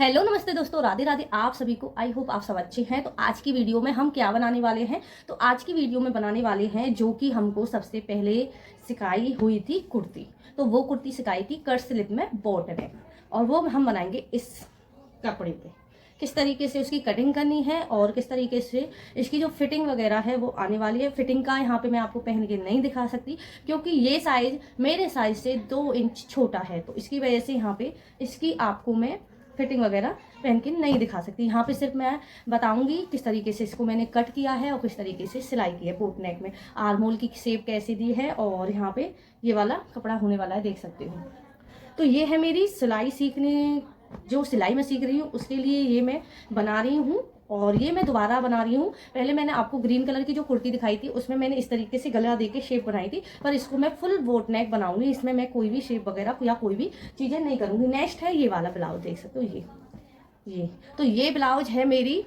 Hello नमस्ते दोस्तों, राधे राधे आप सभी को। आई होप आप सब अच्छे हैं। तो आज की वीडियो में हम क्या बनाने वाले हैं, तो आज की वीडियो में बनाने वाले हैं जो कि हमको सबसे पहले सिखाई हुई थी कुर्ती। तो वो कुर्ती सिखाई थी कट स्लिप में बॉट नेक, और वो हम बनाएंगे इस कपड़े पे। किस तरीके से उसकी कटिंग करनी है और किस तरीके से इसकी जो फिटिंग वगैरह है वो आने वाली है। फिटिंग का यहाँ पे मैं आपको पहन के नहीं दिखा सकती क्योंकि ये साइज मेरे साइज से 2 इंच छोटा है, तो इसकी वजह से यहाँ पे इसकी आपको मैं फिटिंग वगैरह पहन के नहीं दिखा सकती। यहाँ पे सिर्फ मैं बताऊंगी किस तरीके से इसको मैंने कट किया है और किस तरीके से सिलाई की है। बोट नेक में आर्मोल की शेप कैसे दी है और यहाँ पे ये वाला कपड़ा होने वाला है, देख सकते हो। तो ये है मेरी सिलाई सीखने, जो सिलाई मैं सीख रही हूँ उसके लिए ये मैं बना रही हूँ। और ये मैं दोबारा बना रही हूँ। पहले मैंने आपको ग्रीन कलर की जो कुर्ती दिखाई थी उसमें मैंने इस तरीके से गला देके शेप बनाई थी, पर इसको मैं फुल बोट नेक बनाऊंगी। इसमें मैं कोई भी शेप वगैरह या कोई भी चीजें नहीं करूंगी। नेक्स्ट है ये वाला ब्लाउज, देख सकते हो। ये तो ये ब्लाउज है मेरी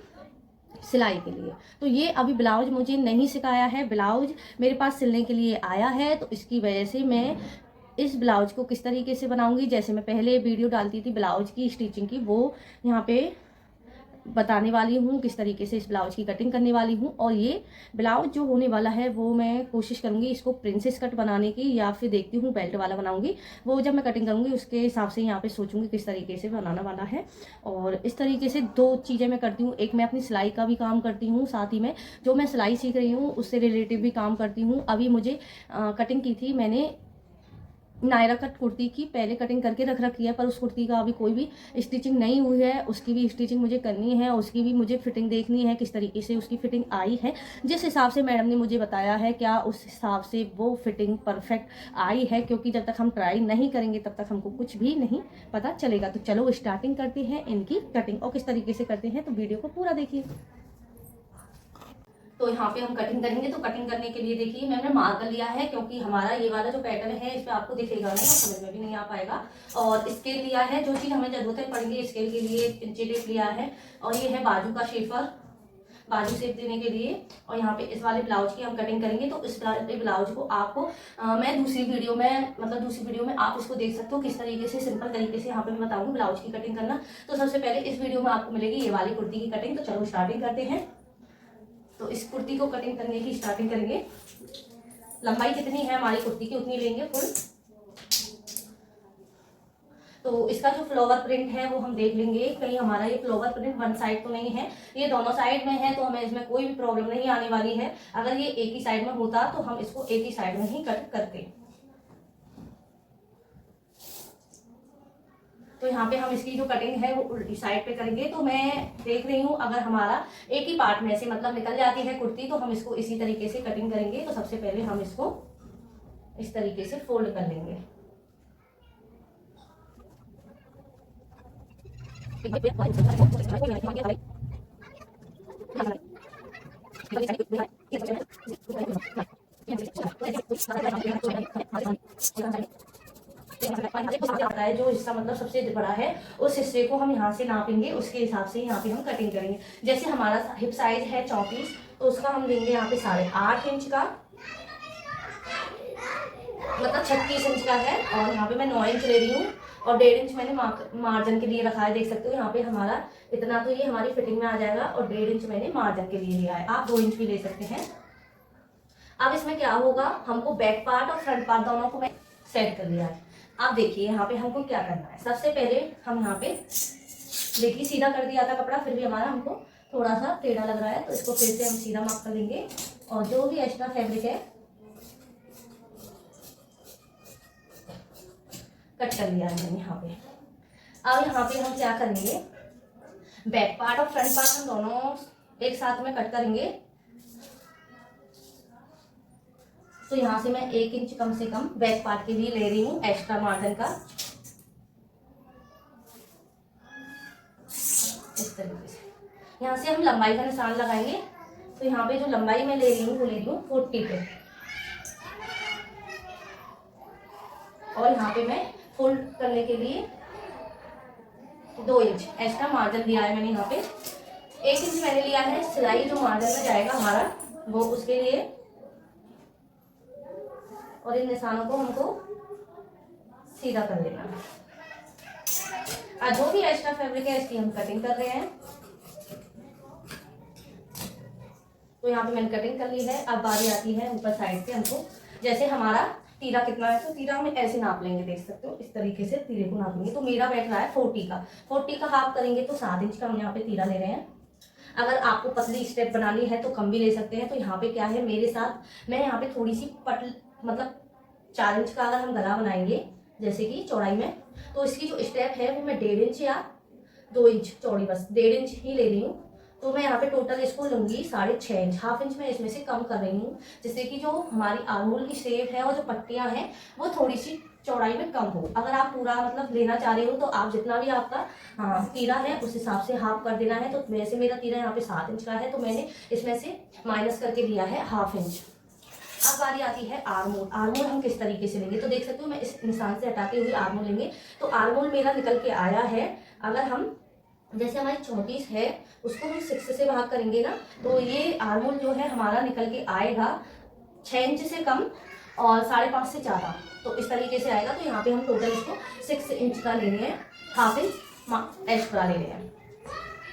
सिलाई के लिए। तो ये अभी ब्लाउज मुझे नहीं सिखाया है, ब्लाउज मेरे पास सिलने के लिए आया है। तो इसकी वजह से मैं इस ब्लाउज को किस तरीके से बनाऊंगी, जैसे मैं पहले वीडियो डालती थी ब्लाउज की स्टिचिंग की, वो यहाँ पे बताने वाली हूँ किस तरीके से इस ब्लाउज की कटिंग करने वाली हूँ। और ये ब्लाउज जो होने वाला है वो मैं कोशिश करूँगी इसको प्रिंसेस कट बनाने की, या फिर देखती हूँ बेल्ट वाला बनाऊंगी। वो जब मैं कटिंग करूँगी उसके हिसाब से यहाँ पे सोचूंगी किस तरीके से बनाना वाला है। और इस तरीके से 2 चीज़ें मैं करती हूँ। एक मैं अपनी सिलाई का भी काम करती हूँ, साथ ही में जो मैं सिलाई सीख रही हूँ उससे रिलेटिव भी काम करती हूँ। अभी मुझे कटिंग की थी मैंने नायरा कट कुर्ती की, पहले कटिंग करके रख रखी है, पर उस कुर्ती का अभी कोई भी स्टिचिंग नहीं हुई है। उसकी भी स्टिचिंग मुझे करनी है, उसकी भी मुझे फिटिंग देखनी है किस तरीके से उसकी फिटिंग आई है। जिस हिसाब से मैडम ने मुझे बताया है क्या उस हिसाब से वो फिटिंग परफेक्ट आई है, क्योंकि जब तक हम ट्राई नहीं करेंगे तब तक हमको कुछ भी नहीं पता चलेगा। तो चलो स्टार्टिंग करते हैं इनकी कटिंग, और किस तरीके से करते हैं तो वीडियो को पूरा देखिए। तो यहाँ पे हम कटिंग करेंगे। तो कटिंग करने के लिए देखिए मैंने मार्कर लिया है, क्योंकि हमारा ये वाला जो पैटर्न है इस पे आपको दिखेगा नहीं और समझ में भी नहीं आ पाएगा। और स्केल लिया है, जो चीज हमें जरूरत पड़ेगी स्केल के लिए, इंची टेप लिया है। और ये है बाजू का शेफर, बाजू शेप देने के लिए। और यहाँ पे इस वाले ब्लाउज की हम कटिंग करेंगे। तो इस वाले ब्लाउज को आपको मैं दूसरी वीडियो में आप इसको देख सकते हो किस तरीके से सिंपल तरीके से यहाँ पे मैं बताऊंगी ब्लाउज की कटिंग करना। तो सबसे पहले इस वीडियो में आपको मिलेगी ये वाली कुर्ती की कटिंग। तो चलो स्टार्टिंग करते हैं। तो इस कुर्ती को कटिंग करने की स्टार्टिंग करेंगे। लंबाई जितनी है हमारी कुर्ती की उतनी लेंगे फुल। तो इसका जो फ्लावर प्रिंट है वो हम देख लेंगे, कहीं हमारा ये फ्लावर प्रिंट वन साइड तो नहीं है, ये दोनों साइड में है। तो हमें इसमें कोई भी प्रॉब्लम नहीं आने वाली है। अगर ये एक ही साइड में होता तो हम इसको एक ही साइड में ही कट करते। तो यहाँ पे हम इसकी जो कटिंग है वो उल्टी साइड पे करेंगे। तो मैं देख रही हूँ अगर हमारा एक ही पार्ट में से मतलब निकल जाती है कुर्ती तो हम इसको इसी तरीके से कटिंग करेंगे। तो सबसे पहले हम इसको इस तरीके से फोल्ड कर लेंगे। आता है जो हिस्सा मतलब सबसे बड़ा है उस हिस्से को हम यहाँ से नापेंगे, उसके हिसाब से यहाँ पे हम कटिंग करेंगे। जैसे हमारा हिप साइज है 34, तो उसका हम लेंगे यहाँ पे 8.5 इंच का, मतलब 36 इंच का है। और यहाँ पे मैं 9 इंच ले रही हूँ और 1.5 इंच मैंने मार्जिन के लिए रखा है, देख सकते हो। यहाँ पे हमारा इतना तो ये हमारी फिटिंग में आ जाएगा और 1.5 इंच मैंने मार्जिन के लिए लिया है। आप 2 इंच भी ले सकते हैं। अब इसमें क्या होगा, हमको बैक पार्ट और फ्रंट पार्ट दोनों को मैं सेट कर लिया है। अब देखिए यहाँ पे हमको क्या करना है। सबसे पहले हम यहाँ पे देखिए सीधा कर दिया था कपड़ा, फिर भी हमारा हमको थोड़ा सा टेढ़ा लग रहा है, तो इसको फिर से हम सीधा मार्क कर लेंगे। और जो भी एक्स्ट्रा फैब्रिक है कट कर लिया है मैंने यहाँ पे। अब यहाँ पे हम क्या करेंगे, बैक पार्ट और फ्रंट पार्ट हम दोनों एक साथ में कट करेंगे। तो यहाँ से मैं 1 इंच कम से कम बैक पार्ट के लिए ले रही हूँ एक्स्ट्रा मार्जिन का, इस तरीके से। यहाँ से हम लंबाई का निशान लगाएंगे। तो यहाँ पे जो लंबाई मैं ले रही हूँ वो ले रही हूँ 40 पे, और यहाँ पे मैं फोल्ड करने के लिए 2 इंच एक्स्ट्रा मार्जिन दिया है मैंने। यहाँ पे 1 इंच मैंने लिया है सिलाई जो मार्जिन में जाएगा हमारा वो, उसके लिए। और इन निशानों को हमको सीधा कर लेना है। जो भी एक्स्ट्रा फैब्रिक है इसकी हम कटिंग कर रहे हैं। तो यहाँ पे मैंने कटिंग कर ली है। अब बारी आती है ऊपर साइड से हमको, जैसे हमारा तीरा कितना है तो तीरा हम ऐसे नाप लेंगे, देख सकते हो इस तरीके से तीरे को नापेंगे। तो मेरा बैठ रहा है 40 का हाफ करेंगे तो 7 इंच का हम यहाँ पे तीरा ले रहे हैं। अगर आपको पतली स्टेप बनानी है तो कम भी ले सकते हैं। तो यहाँ पे क्या है, मेरे साथ मैं यहाँ पे थोड़ी सी मतलब 4 इंच का अगर हम गला बनाएंगे जैसे कि चौड़ाई में, तो इसकी जो स्टेप है वो मैं 1.5 इंच या 2 इंच चौड़ी, बस 1.5 इंच ही ले रही हूँ। तो मैं यहाँ पे टोटल इसको लूंगी 6.5 इंच, हाफ इंच मैं इसमें से कम कर रही हूँ, जिससे कि जो हमारी आर्मोल की शेप है और जो पट्टियां हैं वो थोड़ी सी चौड़ाई में कम हो। अगर आप पूरा मतलब लेना चाह रहे हो तो आप जितना भी आपका तीरा है उस हिसाब से हाफ कर देना है। तो वैसे मेरा तीरा यहाँ पे 7 इंच का है तो मैंने इसमें से माइनस करके लिया है हाफ इंच। अब बारी आती है आर्मोल। आर्मोल हम किस तरीके से लेंगे, तो देख सकते हो मैं इस निशान से हटाते हुए आर्मोल लेंगे। तो आर्मोल मेरा निकल के आया है, अगर हम जैसे हमारी 34 है उसको हम 6 से भाग करेंगे ना, तो ये आर्मोल जो है हमारा निकल के आएगा 6 इंच से कम और 5.5 से ज़्यादा, तो इस तरीके से आएगा। तो यहाँ पे हम टोटल इसको 6 इंच का ले रहे हैं, हाफ इंच एक्स्ट्रा ले रहे हैं।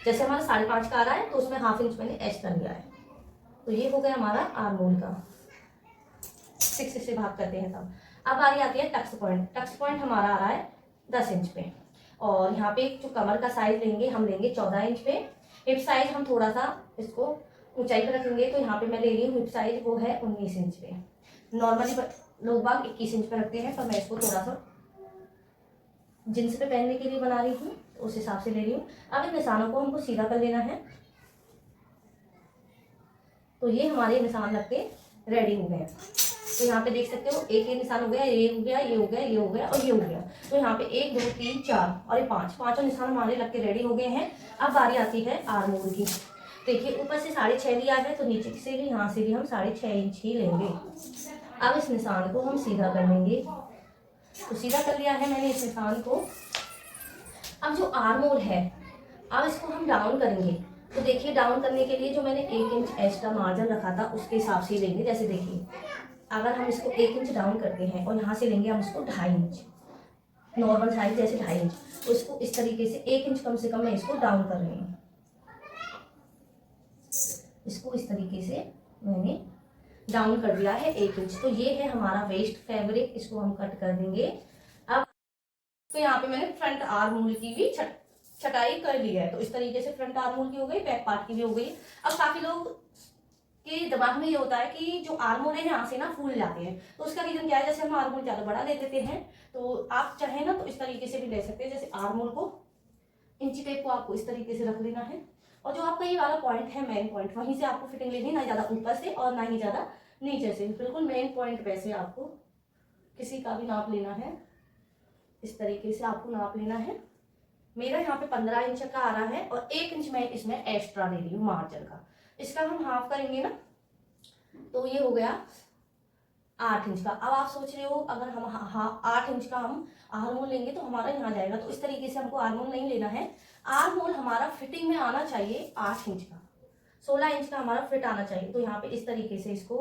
जैसे हमारा 5.5 का आ रहा है तो उसमें हाफ इंच मैंने एक्स्ट्रा लिया है। तो ये हो गया हमारा आर्मोल का, 6 से भाग करते हैं तब। अब बारी आती है टक्स पॉइंट। टक्स पॉइंट हमारा आ रहा है 10 इंच पे, और यहाँ पे जो कमर का साइज लेंगे हम लेंगे 14 इंच पे। हिप साइज हम थोड़ा सा इसको ऊंचाई पे रखेंगे, तो यहाँ पे मैं ले रही हूँ हिप साइज वो है 19 इंच पे। नॉर्मली लोग बाग 21 इंच पे रखते हैं, पर मैं इसको थोड़ा सा जींस पे पहनने के लिए बना रही हूँ, तो उस हिसाब से ले रही हूँ। अब इन निशानों को हमको सीधा कर लेना है। तो ये हमारे निशान लग के रेडी हो गए हैं। तो यहाँ पे देख सकते हो एक ये निशान हो गया, ये हो गया, ये हो गया, ये हो गया और ये हो गया। तो यहाँ पे 1 2 3 4 और ये 5 पांचों निशान हमारे लग के रेडी हो गए हैं। अब बारी आती है आर्मोल की। देखिए ऊपर से 6.5 लिया है तो नीचे से भी यहाँ से भी हम 6.5 इंच ही लेंगे। अब इस निशान को हम सीधा कर लेंगे। तो सीधा कर लिया है मैंने इस निशान को। अब जो आर्मोल है अब इसको हम डाउन करेंगे। तो देखिए डाउन करने के लिए जो मैंने 1 इंच एक्स्ट्रा मार्जिन रखा था उसके हिसाब से लेंगे। जैसे देखिए अगर हम इसको 1 इंच डाउन करते हैं और यहाँ से लेंगे हम इसको 2.5 इंच, नॉर्मल साइज जैसे 2.5 इंच, तो इसको इस तरीके से 1 इंच कम से कम मैं इसको डाउन कर रही हूँ। इसको इस तरीके से मैंने डाउन कर दिया है 1 इंच। तो ये है हमारा वेस्ट फैब्रिक, इसको हम कट कर देंगे। अब तो यहाँ पे मैंने फ्रंट आर्मोल की भी छटाई कर ली है। तो इस तरीके से फ्रंट आर्मोल की हो गई, बैक पार्ट की भी हो गई। अब काफी लोग के दिमाग में ये होता है कि जो आर्मोल है यहाँ से ना फूल जाते हैं, तो उसका रीजन क्या है, जैसे हम आर्मोल ज्यादा बड़ा ले लेते हैं। तो आप चाहे ना तो इस तरीके से भी ले सकते हैं। जैसे आर्मोल को इंची टेप को आपको इस तरीके से रख लेना है, और जो आपका ये वाला पॉइंट है मेन पॉइंट, वहीं से आपको फिटिंग लेनी, ना ज्यादा ऊपर से और ना ही ज्यादा नीचे से, बिल्कुल मेन पॉइंट पे से आपको किसी का भी नाप लेना है। इस तरीके से आपको नाप लेना है। मेरा यहाँ पे 15 इंच का आ रहा है और 1 इंच मैं इसमें एक्स्ट्रा ले रही हूँ मार्जिन का। इसका हम हाफ करेंगे ना, तो ये हो गया 8 इंच का। अब आप सोच रहे हो अगर हम 8 इंच का हम आर्मोल लेंगे तो हमारा यहाँ जाएगा, तो इस तरीके से हमको आर्मोल नहीं लेना है। आर्मोल हमारा फिटिंग में आना चाहिए 8 इंच का, 16 इंच का हमारा फिट आना चाहिए। तो यहाँ पे इस तरीके से इसको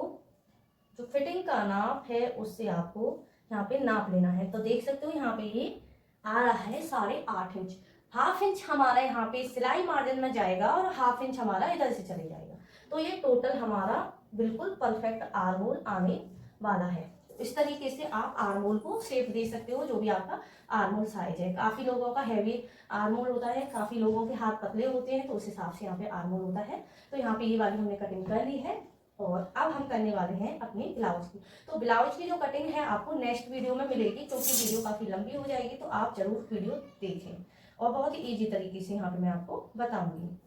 जो फिटिंग का नाप है उससे आपको यहाँ पे नाप लेना है। तो देख सकते हो यहाँ पे ये आ रहा है 8.5 इंच। हाफ इंच हमारा यहाँ पे सिलाई मार्जिन में जाएगा और हाफ इंच हमारा इधर से चले जाएगा। तो ये टोटल हमारा बिल्कुल परफेक्ट आर्मोल आने वाला है। इस तरीके से आप आर्मोल को शेप दे सकते हो, जो भी आपका आर्मोल साइज है। काफी लोगों का हैवी आर्मोल होता है, काफी लोगों के हाथ पतले होते हैं, तो उस हिसाब से यहाँ पे आर्मोल होता है। तो यहाँ पे ये वाली हमने कटिंग कर ली है और अब हम करने वाले हैं अपनी ब्लाउज की। तो ब्लाउज की जो कटिंग है आपको नेक्स्ट वीडियो में मिलेगी, क्योंकि वीडियो काफी लंबी हो जाएगी। तो आप जरूर वीडियो देखें और बहुत ही ईजी तरीके से यहाँ पे मैं आपको बताऊंगी।